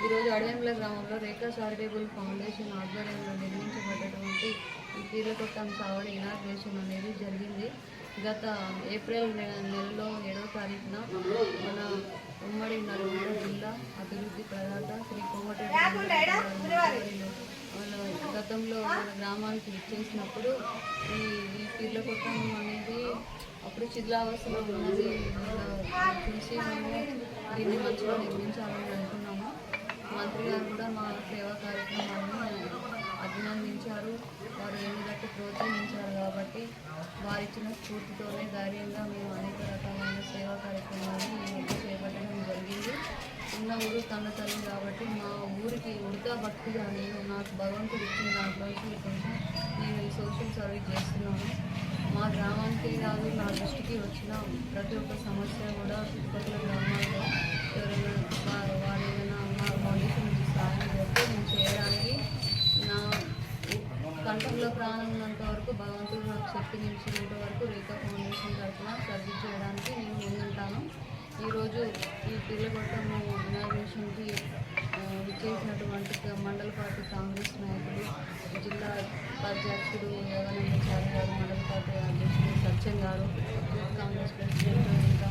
ఈరోజు అడవేంల గ్రామంలో రేఖా charitable foundation ఆధ్వర్యంలో నిర్మించబడ్డటువంటి ఈ కీర్లకొట్టం చావడి ఇనాగ్రేషన్ అనేది జరిగింది. గత ఏప్రిల్ నెలలో 7వ తారీఖున మన ఉమ్మడి నల్గొండ జిల్లా అభివృద్ధి ప్రదాత శ్రీ కోమటిరెడ్డి గతంలో మన గ్రామానికి ఇచ్చేసినప్పుడు ఈ కీర్లకొట్టం అనేది అప్పుడు శిథిలావస్థలో ఉన్నది చూసి మేము దీన్ని మంచిగా నిర్మించాలని అనుకున్నాము. మంత్రి గారు కూడా మా సేవా కార్యక్రమాలను అభినందించారు. వారు ఏమి బట్టి ప్రోత్సహించారు కాబట్టి వారిచ్చిన స్ఫూర్తితోనే ధైర్యంగా మేము అనేక రకాలైన సేవా కార్యక్రమాలను ఈ మధ్య చేపట్టడం జరిగింది. ఉన్న ఊరు తన తల్లి కాబట్టి మా ఊరికి ఉడతా భక్తిగా నేను నాకు భగవంతుడు ఇచ్చిన దాంట్లోకి కొంచెం నేను ఈ సోషల్ సర్వీస్ చేస్తున్నాను. మా గ్రామానికి కాదు నా దృష్టికి వచ్చిన ప్రతి ఒక్క సమస్య కూడా చుట్టుపక్కల గ్రామాల్లో ఎవరైనా వారు ఏదైనా మా ఫౌండేషన్ నుంచి సహాయం చేస్తే నేను చేయడానికి నా కంఠంలో ప్రాణం ఉన్నంత వరకు భగవంతుడు నాకు శక్తి నిలిచినంత వరకు రేఖా ఫౌండేషన్ తరఫున సర్వీస్ చేయడానికి నేను ముందుంటాను. ఈరోజు ఈ కీర్లకొట్టం ఇనాగ్రేషన్కి విచ్చేసినటువంటి మండల పార్టీ కాంగ్రెస్ నాయకులు, జిల్లా అధ్యక్షుడు యోగానందాచారి గారు, మండల పార్టీ అధ్యక్షుడు సత్యం గారు, యూత్ కాంగ్రెస్ ప్రెసిడెంట్, ఇంకా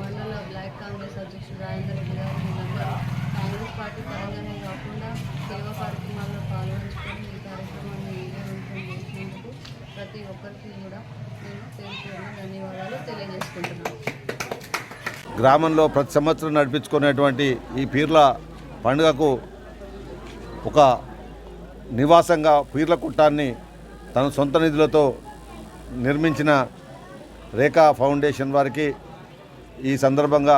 మండల బ్లాక్ కాంగ్రెస్ అధ్యక్షుడు రాజేందర్ రెడ్డి గారు, వీళ్ళందరూ కాంగ్రెస్ పార్టీ పరంగానే కాకుండా సేవా కార్యక్రమాల్లో పాల్గొంచుకొని ఈ కార్యక్రమాన్ని విజయవంతం చేసినందుకు ప్రతి ఒక్కరికి కూడా నేను పేరు ధన్యవాదాలు తెలియజేసుకుంటున్నాను. గ్రామంలో ప్రతి సంవత్సరం నడిపించుకునేటువంటి ఈ పీర్ల పండుగకు ఒక నివాసంగా పీర్ల కుట్టాన్ని తన సొంత నిధులతో నిర్మించిన రేఖా ఫౌండేషన్ వారికి ఈ సందర్భంగా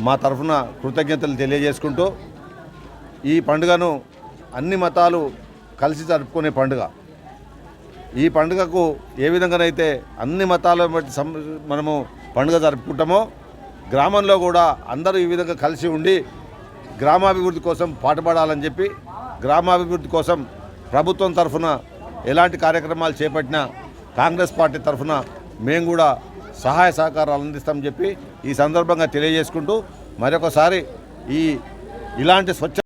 మా తరఫున కృతజ్ఞతలు తెలియజేసుకుంటూ, ఈ పండుగను అన్ని మతాలు కలిసి జరుపుకునే పండుగ. ఈ పండుగకు ఏ విధంగానైతే అన్ని మతాల బట్టి మనము పండుగ జరుపుకుంటామో, గ్రామంలో కూడా అందరూ ఈ విధంగా కలిసి ఉండి గ్రామాభివృద్ధి కోసం పాటుపడాలని చెప్పి, గ్రామాభివృద్ధి కోసం ప్రభుత్వం తరఫున ఎలాంటి కార్యక్రమాలు చేపట్టినా కాంగ్రెస్ పార్టీ తరఫున మేము కూడా సహాయ సహకారాలు అందిస్తామని చెప్పి ఈ సందర్భంగా తెలియజేసుకుంటూ, మరొకసారి ఇలాంటి స్వచ్ఛ